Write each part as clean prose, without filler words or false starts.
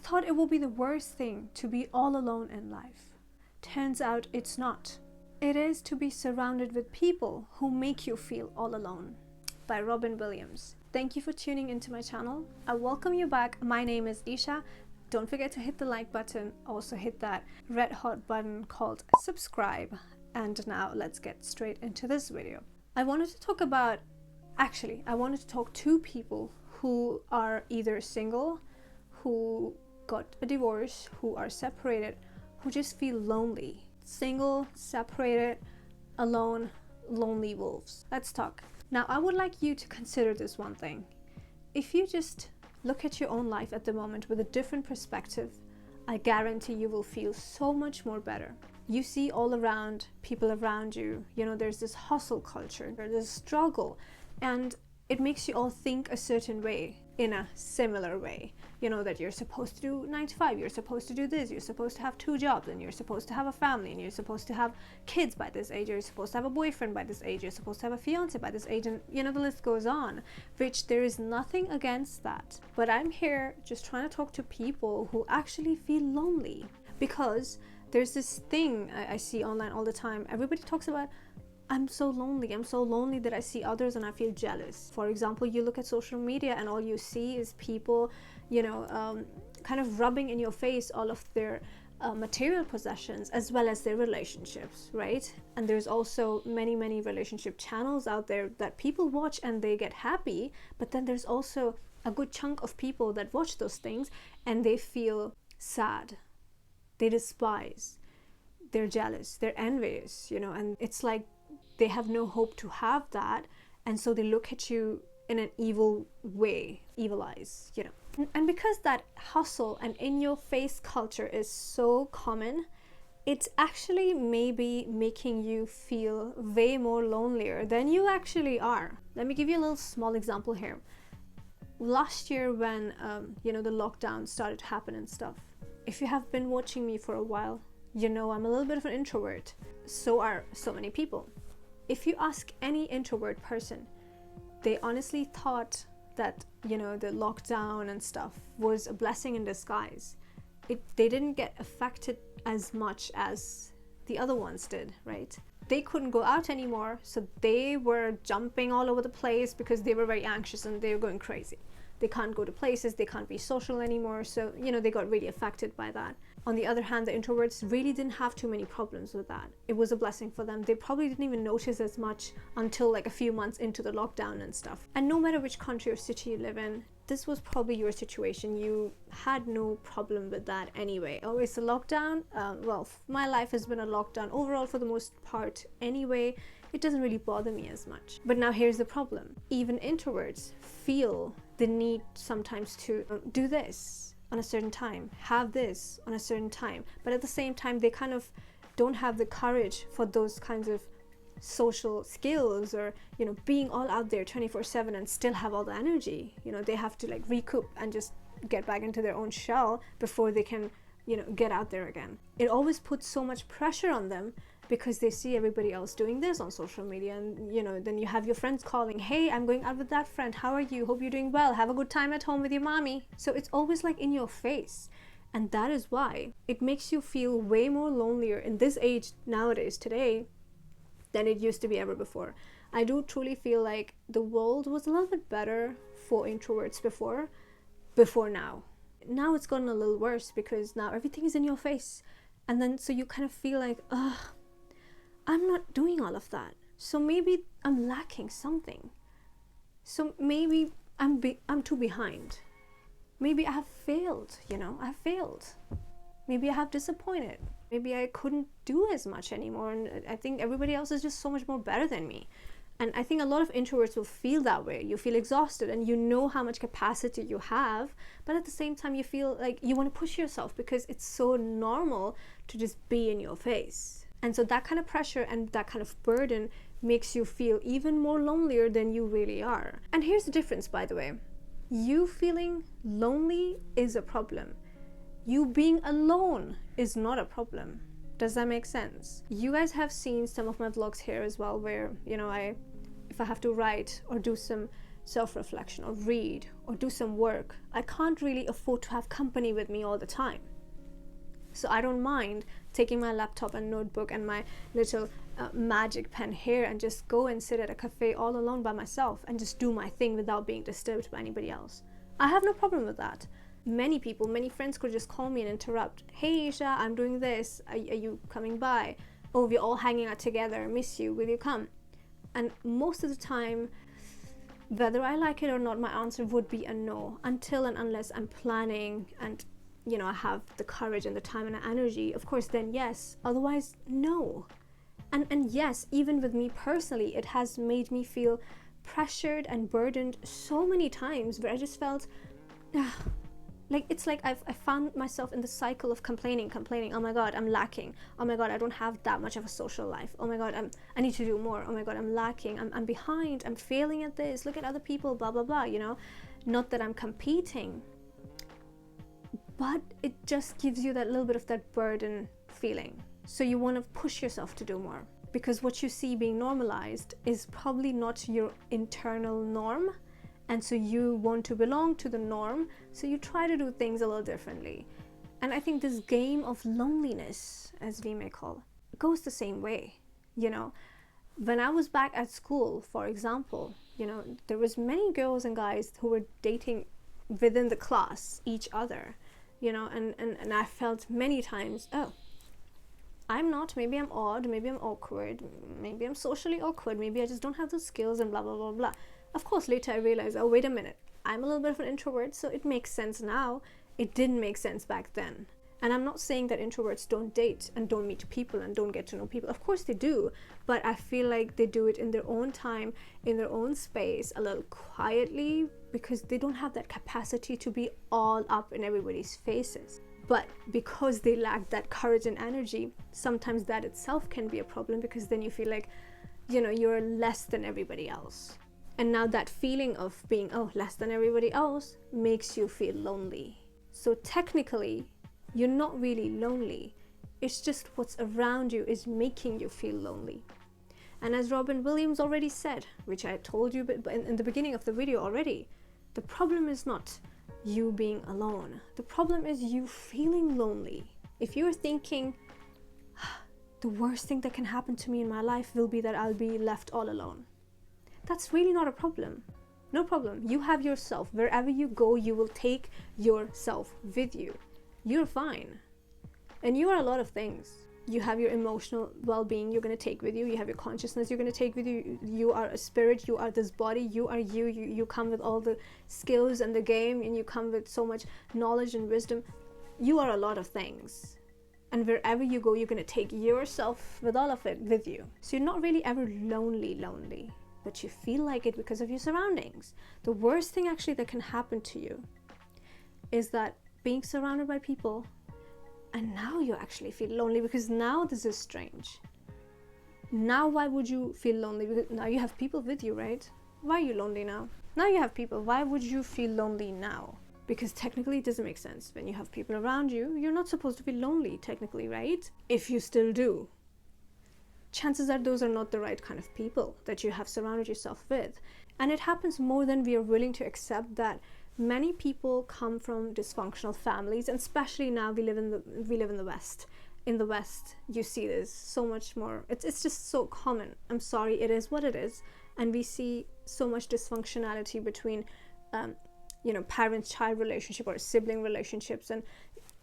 thought it would be the worst thing to be all alone in life. Turns out it's not. It is to be surrounded with people who make you feel all alone. By Robin Williams. Thank you for tuning into my channel. I welcome you back. My name is Isha. Don't forget to hit the like button. Also hit that red hot button called subscribe. And now let's get straight into this video. I wanted to talk to people who are either single, who got a divorce, who are separated, who just feel lonely. Single, separated, alone, lonely wolves. Let's talk. Now, I would like you to consider this one thing. If you just look at your own life at the moment with a different perspective, I guarantee you will feel so much more better. You see all around, people around you, there's this hustle culture, there's this struggle, and it makes you all think a certain way, in a similar way. That you're supposed to do 9 to 5, you're supposed to do this, you're supposed to have 2 jobs, and you're supposed to have a family, and you're supposed to have kids by this age, you're supposed to have a boyfriend by this age, you're supposed to have a fiance by this age, and the list goes on, which there is nothing against that. But I'm here just trying to talk to people who actually feel lonely, because there's this thing I see online all the time. Everybody talks about, I'm so lonely that I see others and I feel jealous. For example, you look at social media and all you see is people, kind of rubbing in your face all of their material possessions as well as their relationships, right? And there's also many relationship channels out there that people watch and they get happy, but then there's also a good chunk of people that watch those things and they feel sad, they despise, they're jealous, they're envious, and it's like they have no hope to have that, and so they look at you in an evil way, evil eyes, And because that hustle and in-your-face culture is so common, it's actually maybe making you feel way more lonelier than you actually are. Let me give you a little small example here. Last year when, the lockdown started to happen and stuff, if you have been watching me for a while, I'm a little bit of an introvert. So are so many people. If you ask any introvert person, they honestly thought that, the lockdown and stuff was a blessing in disguise. They didn't get affected as much as the other ones did, right? They couldn't go out anymore, so they were jumping all over the place because they were very anxious and they were going crazy. They can't go to places, they can't be social anymore, so they got really affected by that. On the other hand, the introverts really didn't have too many problems with that. It was a blessing for them. They probably didn't even notice as much until like a few months into the lockdown and stuff. And no matter which country or city you live in, this was probably your situation. You had no problem with that anyway. Oh, it's a lockdown? Well, my life has been a lockdown overall for the most part anyway. It doesn't really bother me as much. But now here's the problem. Even introverts feel the need sometimes to do this on a certain time, have this on a certain time, but at the same time they kind of don't have the courage for those kinds of social skills, or being all out there 24/7 and still have all the energy. They have to like recoup and just get back into their own shell before they can get out there again. It always puts so much pressure on them because they see everybody else doing this on social media, and then you have your friends calling, hey, I'm going out with that friend, how are you, hope you're doing well, have a good time at home with your mommy. So it's always like in your face, and that is why it makes you feel way more lonelier in this age nowadays today than it used to be ever before. I do truly feel like the world was a little bit better for introverts before now it's gotten a little worse because now everything is in your face, and then so you kind of feel like, I'm not doing all of that, so maybe I'm lacking something, so maybe I'm too behind, maybe I have failed, maybe I have disappointed, maybe I couldn't do as much anymore, and I think everybody else is just so much more better than me. And I think a lot of introverts will feel that way. You feel exhausted and you know how much capacity you have, but at the same time you feel like you want to push yourself because it's so normal to just be in your face. And so that kind of pressure and that kind of burden makes you feel even more lonelier than you really are. And here's the difference, by the way. You feeling lonely is a problem. You being alone is not a problem. Does that make sense? You guys have seen some of my vlogs here as well where, if I have to write or do some self-reflection or read or do some work, I can't really afford to have company with me all the time. So I don't mind taking my laptop and notebook and my little magic pen here and just go and sit at a cafe all alone by myself and just do my thing without being disturbed by anybody else. I have no problem with that. Many people, many friends could just call me and interrupt. Hey Isha, I'm doing this. Are you coming by? Oh, we're all hanging out together. Miss you. Will you come? And most of the time, whether I like it or not, my answer would be a no, until and unless I'm planning and I have the courage and the time and the energy. Of course, then yes. Otherwise, no. And yes, even with me personally, it has made me feel pressured and burdened so many times where I just felt it's like I found myself in the cycle of complaining. Oh my god, I'm lacking. Oh my god, I don't have that much of a social life. Oh my god, I need to do more. Oh my god, I'm lacking. I'm behind. I'm failing at this. Look at other people, blah blah blah. Not that I'm competing, but it just gives you that little bit of that burden feeling. So you want to push yourself to do more, because what you see being normalized is probably not your internal norm. And so you want to belong to the norm, so you try to do things a little differently. And I think this game of loneliness, as we may call, goes the same way. When I was back at school, for example, there was many girls and guys who were dating within the class each other, and I felt many times, oh, I'm not, maybe I'm odd, maybe I'm awkward, maybe I'm socially awkward, maybe I just don't have the skills and blah blah blah blah. Of course, later I realized, oh, wait a minute, I'm a little bit of an introvert, so it makes sense now. It didn't make sense back then. And I'm not saying that introverts don't date and don't meet people and don't get to know people. Of course they do, but I feel like they do it in their own time, in their own space, a little quietly, because they don't have that capacity to be all up in everybody's faces. But because they lack that courage and energy, sometimes that itself can be a problem, because then you feel like, you're less than everybody else. And now that feeling of being, less than everybody else makes you feel lonely. So technically, you're not really lonely. It's just what's around you is making you feel lonely. And as Robin Williams already said, which I told you in the beginning of the video already, the problem is not you being alone. The problem is you feeling lonely. If you're thinking, the worst thing that can happen to me in my life will be that I'll be left all alone, that's really not a problem. No problem. You have yourself. Wherever you go, you will take yourself with you. You're fine. And you are a lot of things. You have your emotional well-being you're going to take with you. You have your consciousness you're going to take with you. You are a spirit. You are this body. You are you. You come with all the skills and the game, and you come with so much knowledge and wisdom. You are a lot of things. And wherever you go, you're going to take yourself with all of it with you. So you're not really ever lonely. But you feel like it because of your surroundings. The worst thing actually that can happen to you is that being surrounded by people, and now you actually feel lonely, because now this is strange. Now why would you feel lonely? Because now you have people with you, right? Why are you lonely now? Now you have people. Why would you feel lonely now? Because technically it doesn't make sense. When you have people around you, you're not supposed to be lonely technically, right? If you still do. Chances are those are not the right kind of people that you have surrounded yourself with. And it happens more than we are willing to accept, that many people come from dysfunctional families, and especially now we live in the West. In the West, you see this so much more. It's just so common. I'm sorry, it is what it is. And we see so much dysfunctionality between parent-child relationship or sibling relationships and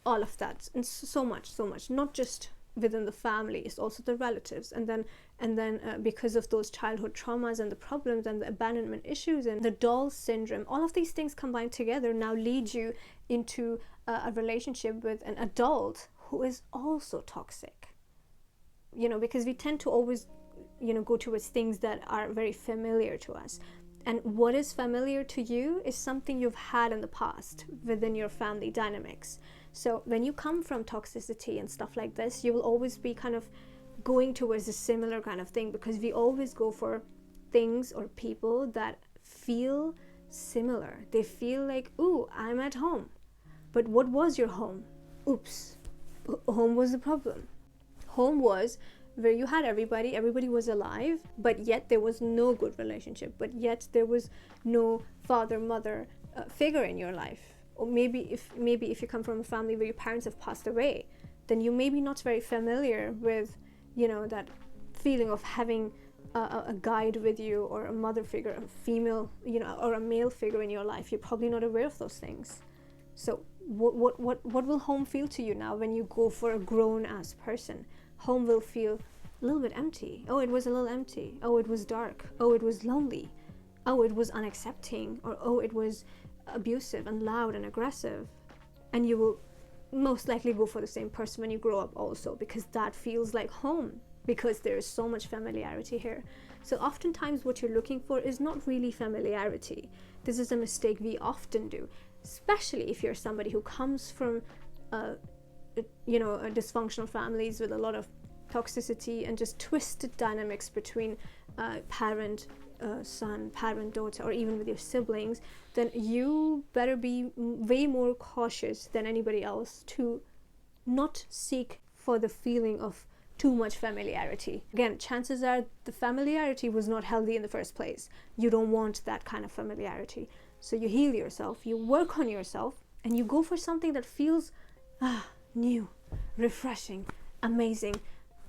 all of that. And so much, not just within the family, it's also the relatives, and then because of those childhood traumas and the problems and the abandonment issues and the doll syndrome, all of these things combined together now lead you into a relationship with an adult who is also toxic, because we tend to always go towards things that are very familiar to us. And what is familiar to you is something you've had in the past within your family dynamics. So when you come from toxicity and stuff like this, you will always be kind of going towards a similar kind of thing, because we always go for things or people that feel similar. They feel like, ooh, I'm at home. But what was your home? Oops. Home was the problem. Home was where you had everybody was alive, but yet there was no good relationship, but yet there was no father, mother figure in your life. Or maybe if you come from a family where your parents have passed away, then you may be not very familiar with, you know, that feeling of having a guide with you, or a mother figure, a female, you know, or a male figure in your life. You're probably not aware of those things. So what will home feel to you now when you go for a grown ass person? Home will feel a little bit empty. Oh, it was a little empty. Oh, it was dark. Oh, it was lonely. Oh, it was unaccepting. Or oh, it was abusive and loud and aggressive. And you will most likely go for the same person when you grow up also, because that feels like home, because there is so much familiarity here. So oftentimes what you're looking for is not really familiarity. This is a mistake we often do, especially if you're somebody who comes from dysfunctional families with a lot of toxicity and just twisted dynamics between parent, son, parent, daughter, or even with your siblings. Then you better be way more cautious than anybody else to not seek for the feeling of too much familiarity. Again, chances are the familiarity was not healthy in the first place. You don't want that kind of familiarity. So you heal yourself, you work on yourself, and you go for something that feels new, refreshing, amazing.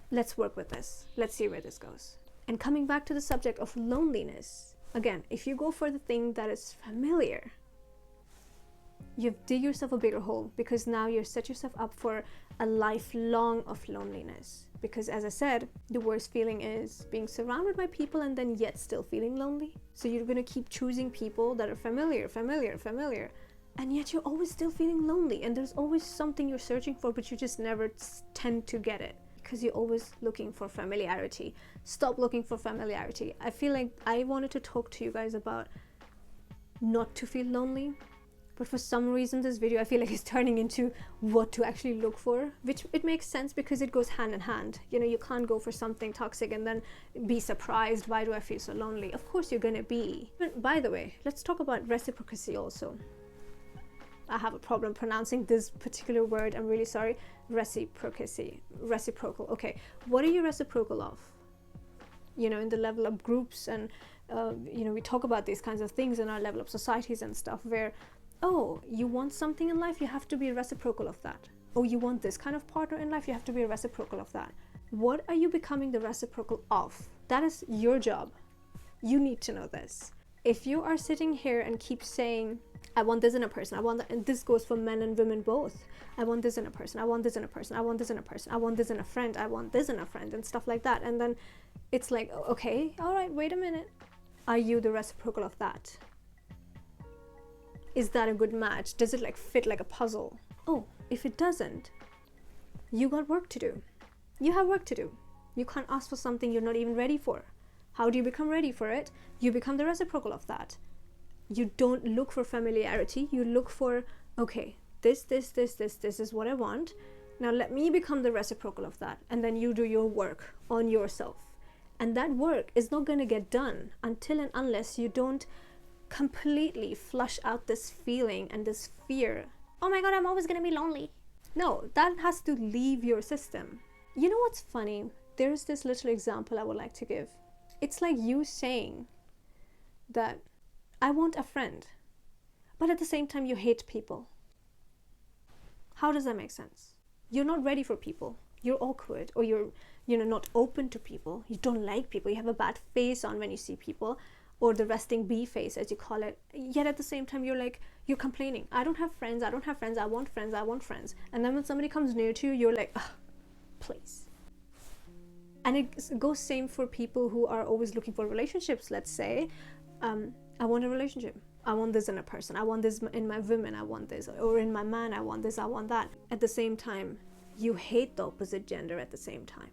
Let's work with this. Let's see where this goes. And coming back to the subject of loneliness, again, if you go for the thing that is familiar, you've dig yourself a bigger hole, because now you've set yourself up for a lifelong of loneliness. Because as I said, the worst feeling is being surrounded by people and then yet still feeling lonely. So you're going to keep choosing people that are familiar, and yet you're always still feeling lonely, and there's always something you're searching for, but you just never tend to get it, because you're always looking for familiarity. Stop looking for familiarity. I feel like I wanted to talk to you guys about not to feel lonely, but for some reason this video I feel like is turning into what to actually look for, which it makes sense because it goes hand in hand. You know, you can't go for something toxic and then be surprised, why do I feel so lonely? Of course you're gonna be. But by the way, let's talk about reciprocity also. I have a problem pronouncing this particular word, I'm really sorry. Reciprocal. Okay, what are you reciprocal of? You know, in the level of groups, and we talk about these kinds of things in our level of societies and stuff, where oh, you want something in life, you have to be reciprocal of that. Oh, you want this kind of partner in life, you have to be reciprocal of that. What are you becoming the reciprocal of? That is your job. You need to know this. If you are sitting here and keep saying, I want this in a person, I want that, and this goes for men and women both. I want this in a person, I want this in a person, I want this in a person, I want this in a friend, I want this in a friend, and stuff like that. And then it's like, okay, all right, wait a minute. Are you the reciprocal of that? Is that a good match? Does it like fit like a puzzle? Oh, if it doesn't, you got work to do. You have work to do. You can't ask for something you're not even ready for. How do you become ready for it? You become the reciprocal of that. You don't look for familiarity. You look for, okay, this is what I want. Now let me become the reciprocal of that. And then you do your work on yourself. And that work is not going to get done until and unless you don't completely flush out this feeling and this fear. Oh my god, I'm always going to be lonely. No, that has to leave your system. You know what's funny? There's this little example I would like to give. It's like you saying that I want a friend, but at the same time you hate people. How does that make sense? You're not ready for people. You're awkward, or you're not open to people. You don't like people. You have a bad face on when you see people, or the resting bee face, as you call it. Yet at the same time, you're complaining. I don't have friends. I want friends. And then when somebody comes near to you, you're like, please. And it goes same for people who are always looking for relationships. Let's say, I want a relationship. I want this in a person. I want this in my women. I want this. Or in my man, I want this. I want that. At the same time, you hate the opposite gender at the same time.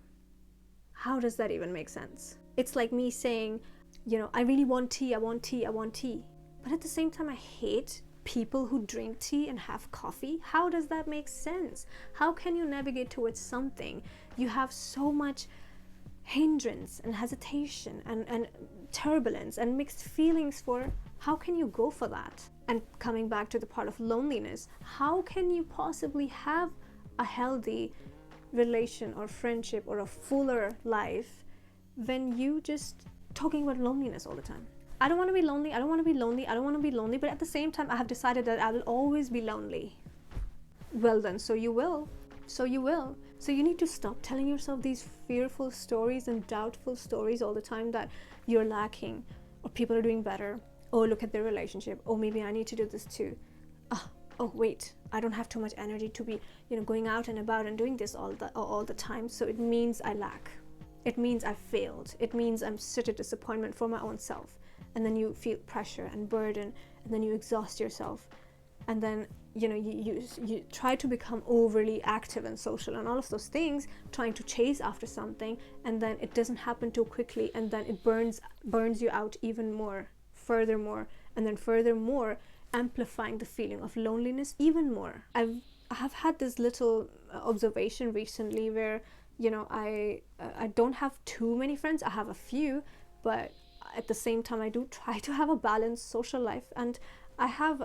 How does that even make sense? It's like me saying, I really want tea. I want tea. But at the same time, I hate people who drink tea and have coffee. How does that make sense? How can you navigate towards something? You have so much hindrance and hesitation and turbulence and mixed feelings for. How can you go for that? And coming back to the part of loneliness, how can you possibly have a healthy relation or friendship or a fuller life when you just talking about loneliness all the time. I don't want to be lonely, I don't want to be lonely, I don't want to be lonely, but at the same time I have decided that I will always be lonely. Well then, so you will. So you will. So you need to stop telling yourself these fearful stories and doubtful stories all the time that you're lacking, or people are doing better, oh look at their relationship, oh maybe I need to do this too. Oh wait, I don't have too much energy to be, going out and about and doing this all the time, so it means I lack. It means I failed. It means I'm such a disappointment for my own self. And then you feel pressure and burden, and then you exhaust yourself, and then you try to become overly active and social and all of those things, trying to chase after something, and then it doesn't happen too quickly, and then it burns you out even more, furthermore, and then furthermore amplifying the feeling of loneliness even more. I have had this little observation recently where I don't have too many friends. I have a few, but at the same time I do try to have a balanced social life, and I have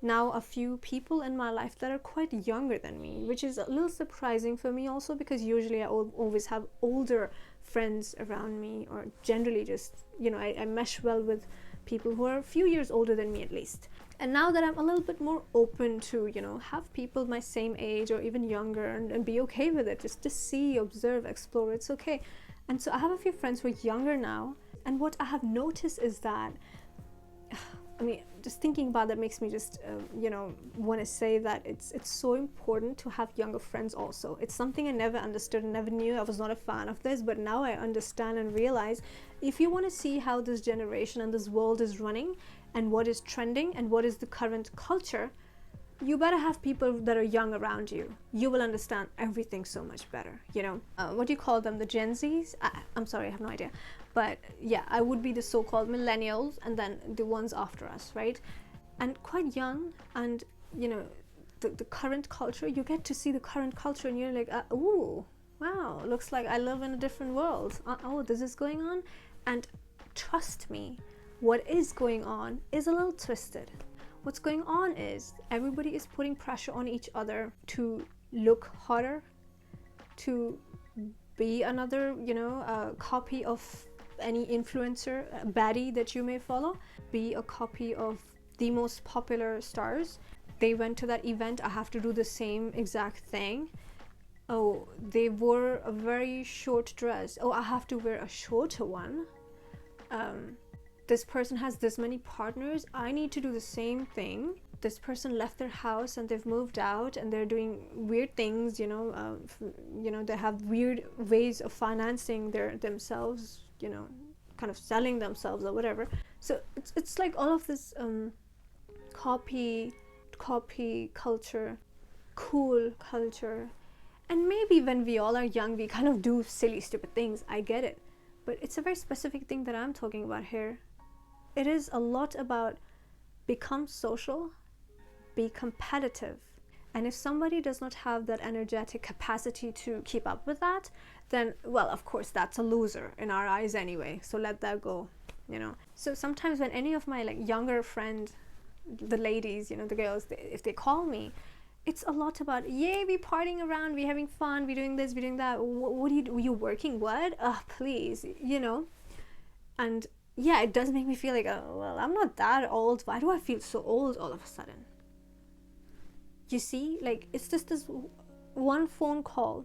now a few people in my life that are quite younger than me, which is a little surprising for me also, because usually I always have older friends around me, or generally just I mesh well with people who are a few years older than me at least. And now that I'm a little bit more open to have people my same age or even younger, and be okay with it, just to see, observe, explore, it's okay. And so I have a few friends who are younger now, and what I have noticed is that just thinking about that makes me just want to say that it's so important to have younger friends also. It's something I never understood and never knew. I was not a fan of this, but now I understand and realize, if you want to see how this generation and this world is running, and what is trending, and what is the current culture, you better have people that are young around you. You will understand everything so much better. What do you call them, the Gen Zs? I'm sorry, I have no idea, but yeah, I would be the so-called millennials, and then the ones after us, right? And quite young, and the current culture, you get to see the current culture, and you're like, ooh, wow, looks like I live in a different world. Oh, this is going on. And trust me, what is going on is a little twisted. What's going on is everybody is putting pressure on each other to look hotter, to be another copy of any influencer, baddie that you may follow, be a copy of the most popular stars. They went to that event, I have to do the same exact thing. Oh, they wore a very short dress, oh, I have to wear a shorter one. This person has this many partners, I need to do the same thing. This person left their house and they've moved out, and they're doing weird things, they have weird ways of financing themselves, kind of selling themselves or whatever. So it's like all of this copy culture, cool culture. And maybe when we all are young, we kind of do silly, stupid things, I get it. But it's a very specific thing that I'm talking about here. It is a lot about become social, be competitive. And if somebody does not have that energetic capacity to keep up with that, then, well, of course, that's a loser in our eyes anyway. So let that go, So sometimes when any of my younger friends, the ladies, the girls, if they call me, it's a lot about, yay, we partying around, we having fun, we doing this, we doing that. What are you working? What? Please, And yeah, it does make me feel like, oh, well, I'm not that old. Why do I feel so old all of a sudden? You see, it's just this one phone call,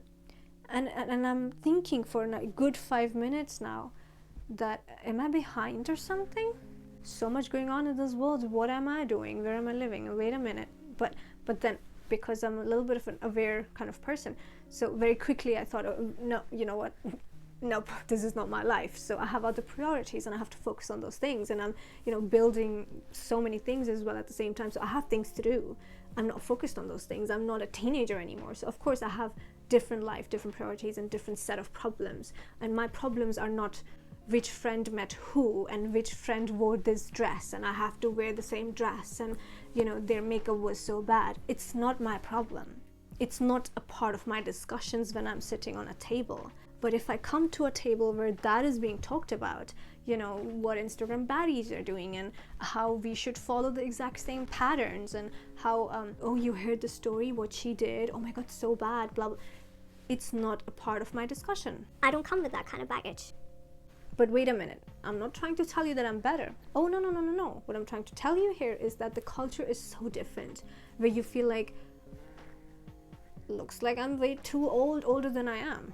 and I'm thinking for a good 5 minutes now that, am I behind or something? So much going on in this world. What am I doing? Where am I living? Wait a minute. But then, because I'm a little bit of an aware kind of person, so very quickly I thought, oh, no, you know what? Nope, this is not my life. So I have other priorities, and I have to focus on those things. And I'm, building so many things as well at the same time. So I have things to do. I'm not focused on those things. I'm not a teenager anymore. So of course I have different life, different priorities, and different set of problems. And my problems are not which friend met who, and which friend wore this dress, and I have to wear the same dress, and their makeup was so bad. It's not my problem. It's not a part of my discussions when I'm sitting on a table. But if I come to a table where that is being talked about, what Instagram baddies are doing, and how we should follow the exact same patterns, and how, oh, you heard the story, what she did, oh my god, so bad, blah, blah. it's not a part of my discussion. I don't come with that kind of baggage. But wait a minute, I'm not trying to tell you that I'm better. Oh, no. What I'm trying to tell you here is that the culture is so different, where you feel like, looks like I'm way too older than I am.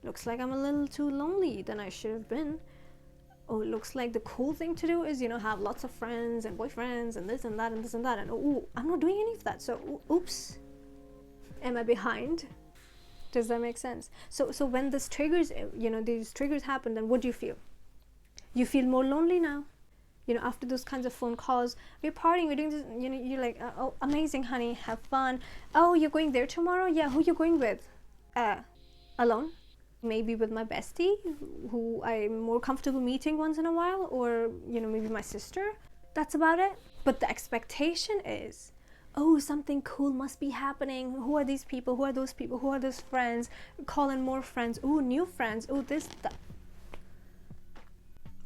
Looks like I'm a little too lonely than I should have been. Oh, it looks like the cool thing to do is, have lots of friends and boyfriends and this and that and this and that. And oh, I'm not doing any of that. So, oops. Am I behind? Does that make sense? So when this triggers, these triggers happen, then what do you feel? You feel more lonely now. After those kinds of phone calls, we're partying, we're doing this, you're like, oh, amazing, honey, have fun. Oh, you're going there tomorrow? Yeah, who you going with? Alone? Maybe with my bestie, who I'm more comfortable meeting once in a while, or, maybe my sister. That's about it. But the expectation is, oh, something cool must be happening. Who are these people? Who are those people? Who are those friends? Call in more friends. Oh, new friends. Oh, this, that.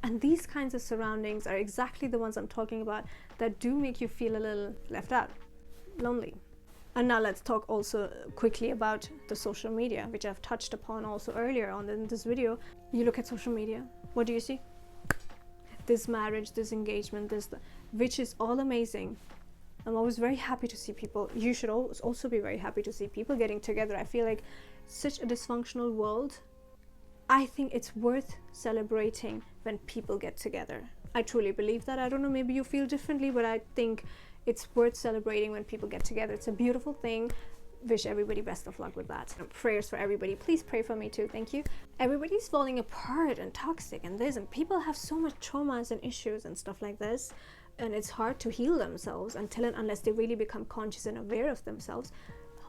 And these kinds of surroundings are exactly the ones I'm talking about that do make you feel a little left out, lonely. And now let's talk also quickly about the social media, which I've touched upon also earlier on in this video. You look at social media, what do you see? This marriage, this engagement, which is all amazing. I'm always very happy to see people. You should also be very happy to see people getting together. I feel like such a dysfunctional world. I think it's worth celebrating when people get together. I truly believe that. I don't know, maybe you feel differently, but I think it's worth celebrating when people get together. It's a beautiful thing. Wish everybody best of luck with that. And prayers for everybody. Please pray for me too. Thank you. Everybody's falling apart and toxic and this, and people have so much traumas and issues and stuff like this. And it's hard to heal themselves unless they really become conscious and aware of themselves.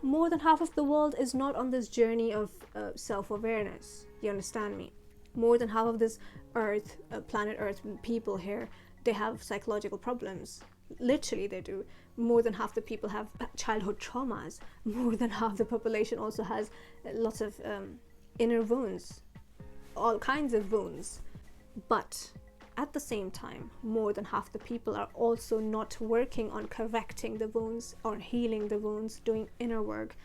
More than half of the world is not on this journey of self-awareness. You understand me? More than half of this earth, planet earth people here, they have psychological problems. Literally they do. More than half the people have childhood traumas. More than half the population also has lots of inner wounds, all kinds of wounds. But at the same time, more than half the people are also not working on correcting the wounds or healing the wounds, doing inner work,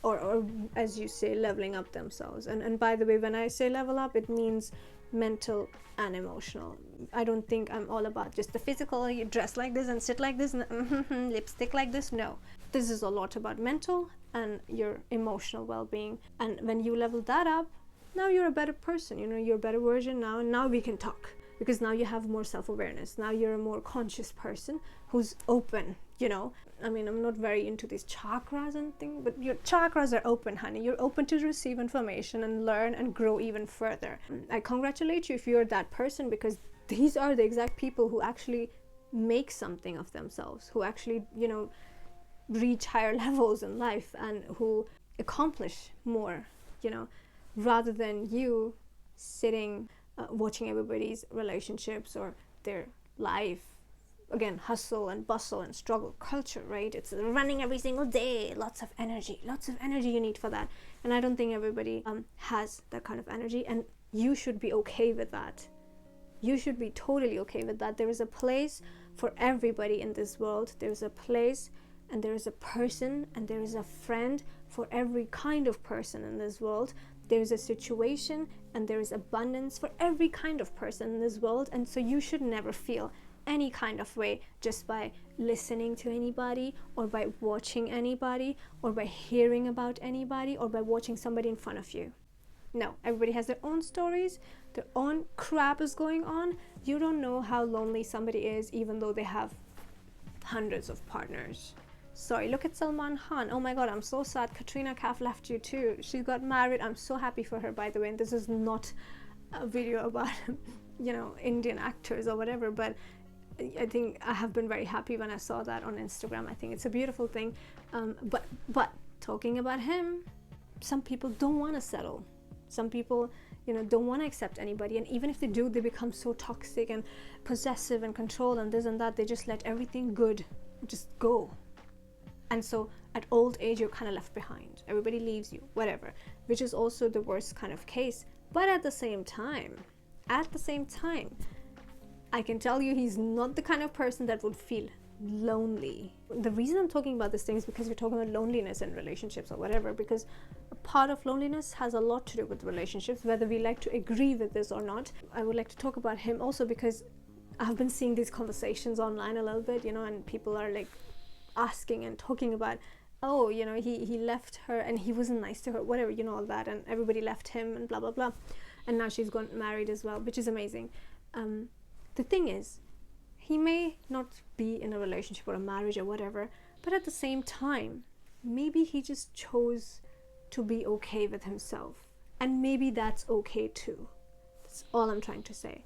or as you say, leveling up themselves. And by the way, when I say level up, it means mental and emotional. I don't think I'm all about just the physical, you dress like this and sit like this and lipstick like this. No, this is a lot about mental and your emotional well-being. And when you level that up, now you're a better person, you're a better version now, and now we can talk. Because now you have more self-awareness. Now you're a more conscious person who's open, I mean, I'm not very into these chakras and things, but your chakras are open, honey. You're open to receive information and learn and grow even further. I congratulate you if you're that person, because these are the exact people who actually make something of themselves, who actually, reach higher levels in life and who accomplish more, rather than you sitting watching everybody's relationships or their life. Again, hustle and bustle and struggle culture, right? It's running every single day, lots of energy you need for that. And I don't think everybody has that kind of energy, and you should be okay with that. You should be totally okay with that. There is a place for everybody in this world. There's a place and there is a person and there is a friend for every kind of person in this world. There's a situation and there is abundance for every kind of person in this world. And so you should never feel any kind of way just by listening to anybody or by watching anybody or by hearing about anybody or by watching somebody in front of you. No, everybody has their own stories, their own crap is going on. You don't know how lonely somebody is even though they have hundreds of partners. Sorry, look at Salman Khan. Oh my god, I'm so sad. Katrina Kaif left you too. She got married. I'm so happy for her, by the way. And this is not a video about, Indian actors or whatever, but I think I have been very happy when I saw that on Instagram. I think it's a beautiful thing. But talking about him, some people don't want to settle. Some people, don't want to accept anybody. And even if they do, they become so toxic and possessive and control and this and that. They just let everything good just go. And so at old age, you're kind of left behind. Everybody leaves you, whatever, which is also the worst kind of case. But at the same time, I can tell you he's not the kind of person that would feel lonely. The reason I'm talking about this thing is because we're talking about loneliness in relationships or whatever, because a part of loneliness has a lot to do with relationships, whether we like to agree with this or not. I would like to talk about him also because I've been seeing these conversations online a little bit, you know, and people are like asking and talking about, oh, you know, he left her and he wasn't nice to her, whatever, you know, all that, and everybody left him and blah blah blah, and now she's gone married as well, which is amazing. The thing is, he may not be in a relationship or a marriage or whatever, but at the same time, maybe he just chose to be okay with himself, and maybe that's okay too. That's all I'm trying to say.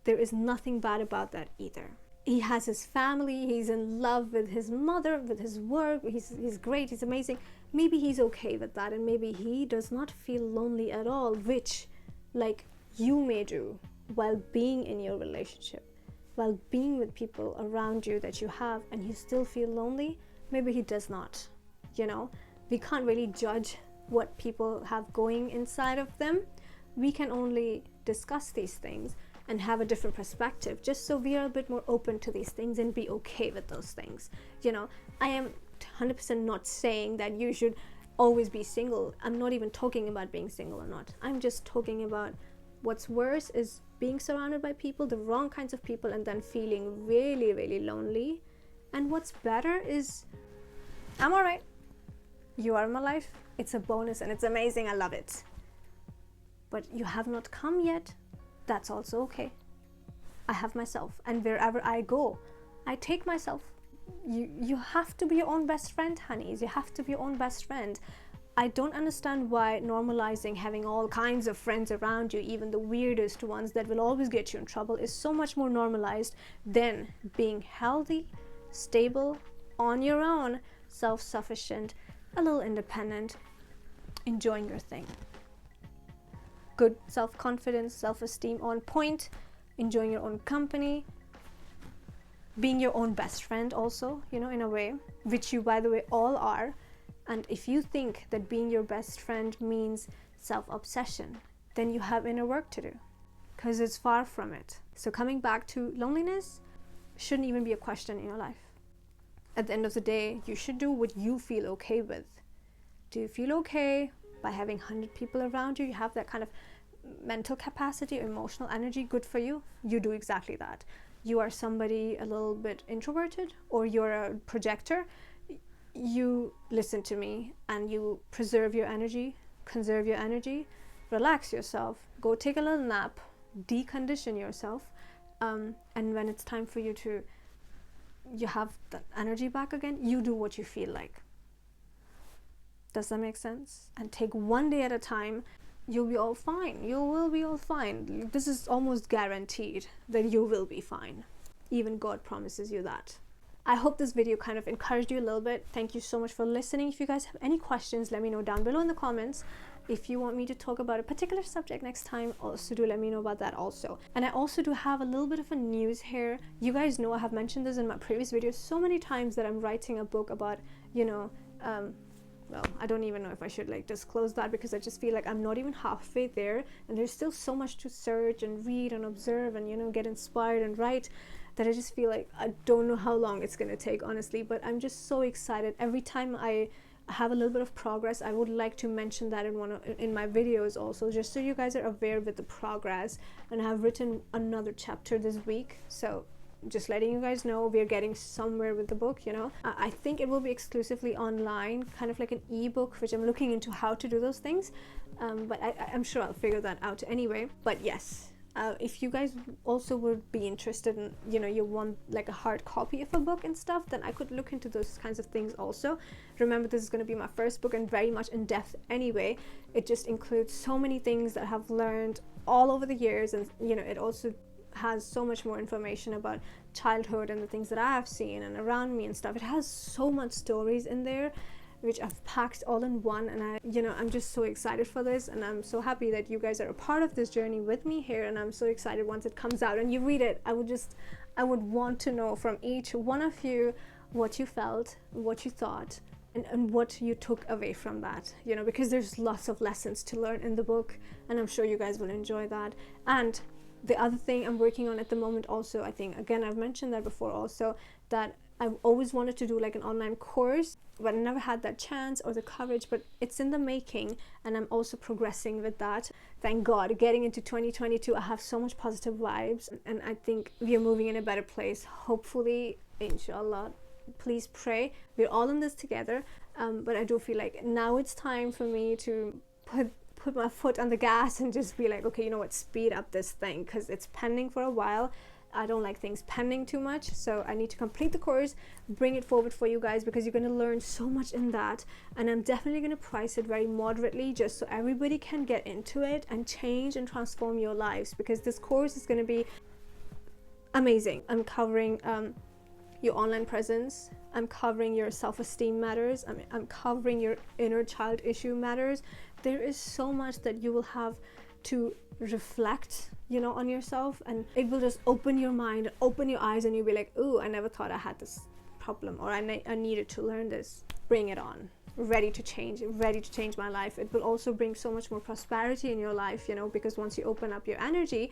There is nothing bad about that either. He has his family, he's in love with his mother, with his work, he's great, he's amazing. Maybe he's okay with that, and maybe he does not feel lonely at all, which, like, you may do while being in your relationship, while being with people around you that you have, and you still feel lonely. Maybe he does not, you know. We can't really judge what people have going inside of them. We can only discuss these things and have a different perspective, just so we are a bit more open to these things and be okay with those things, you know. I am 100% not saying that you should always be single. I'm not even talking about being single or not. I'm just talking about what's worse is being surrounded by people, the wrong kinds of people, and then feeling really, really lonely. And what's better is, I'm alright, you are in my life, it's a bonus and it's amazing, I love it. But you have not come yet, that's also okay. I have myself, and wherever I go, I take myself. You have to be your own best friend, honeys. You have to be your own best friend. I don't understand why normalizing having all kinds of friends around you, even the weirdest ones that will always get you in trouble, is so much more normalized than being healthy, stable, on your own, self-sufficient, a little independent, enjoying your thing. Good self-confidence, self-esteem on point, enjoying your own company, being your own best friend also, you know, in a way, which you, by the way, all are. And if you think that being your best friend means self-obsession, then you have inner work to do, because it's far from it. So coming back to loneliness, shouldn't even be a question in your life. At the end of the day, you should do what you feel okay with. Do you feel okay by having 100 people around you? You have that kind of mental capacity, emotional energy, good for you. You do exactly that. You are somebody a little bit introverted, or you're a projector, you listen to me and you preserve your energy, conserve your energy, relax yourself, go take a little nap, decondition yourself, and when it's time for you have the energy back again, you do what you feel like. Does that make sense? And take one day at a time. You'll be all fine. You will be all fine. This is almost guaranteed that you will be fine. Even God promises you that. I hope this video kind of encouraged you a little bit. Thank you so much for listening. If you guys have any questions, let me know down below in the comments. If you want me to talk about a particular subject next time, also do let me know about that also. And I also do have a little bit of a news here. You guys know I have mentioned this in my previous videos so many times that I'm writing a book about, you know, well, I don't even know if I should like disclose that, because I just feel like I'm not even halfway there, and there's still so much to search and read and observe and, you know, get inspired and write, that I just feel like I don't know how long it's gonna take, honestly. But I'm just so excited. Every time I have a little bit of progress, I would like to mention that in my videos also, just so you guys are aware with the progress. And I have written another chapter this week, so just letting you guys know we're getting somewhere with the book, you know. I think it will be exclusively online, kind of like an ebook, which I'm looking into how to do those things, but I'm sure I'll figure that out anyway. But yes, if you guys also would be interested in, you know, you want like a hard copy of a book and stuff, then I could look into those kinds of things also. Remember, this is going to be my first book and very much in depth anyway. It just includes so many things that I have learned all over the years, and, you know, it also has so much more information about childhood and the things that I have seen and around me and stuff. It has so much stories in there, which I've packed all in one, and I'm just so excited for this, and I'm so happy that you guys are a part of this journey with me here. And I'm so excited once it comes out and you read it. I would want to know from each one of you what you felt, what you thought, and what you took away from that, you know, because there's lots of lessons to learn in the book, and I'm sure you guys will enjoy that. And the other thing I'm working on at the moment also, I think, again, I've mentioned that before also, that I've always wanted to do like an online course, but I never had that chance or the courage, but it's in the making, and I'm also progressing with that. Thank God, getting into 2022, I have so much positive vibes, and I think we are moving in a better place. Hopefully, inshallah, please pray. We're all in this together, but I do feel like now it's time for me to put my foot on the gas and just be like, okay, you know what, speed up this thing, because it's pending for a while. I don't like things pending too much, so I need to complete the course, bring it forward for you guys, because you're going to learn so much in that. And I'm definitely going to price it very moderately, just so everybody can get into it and change and transform your lives, because this course is going to be amazing. I'm covering your online presence, I'm covering your self-esteem matters, I'm covering your inner child issue matters. There is so much that you will have to reflect, you know, on yourself, and it will just open your mind, open your eyes, and you'll be like, ooh, I never thought I had this problem, or I needed to learn this. Bring it on. Ready to change my life. It will also bring so much more prosperity in your life, you know, because once you open up your energy,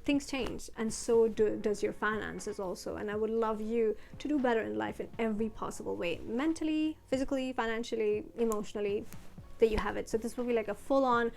things change, and so does your finances also. And I would love you to do better in life in every possible way, mentally, physically, financially, emotionally. There you have it. So this will be like a full-on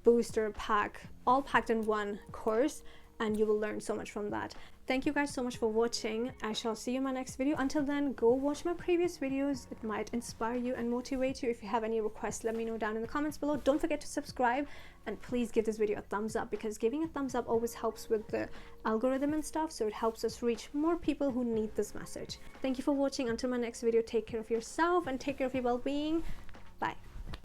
booster pack, all packed in one course, and you will learn so much from that. Thank you guys so much for watching. I shall see you in my next video. Until then, go watch my previous videos. It might inspire you and motivate you. If you have any requests, let me know down in the comments below. Don't forget to subscribe, and please give this video a thumbs up, because giving a thumbs up always helps with the algorithm and stuff, so it helps us reach more people who need this message. Thank you for watching. Until my next video, take care of yourself and take care of your well-being.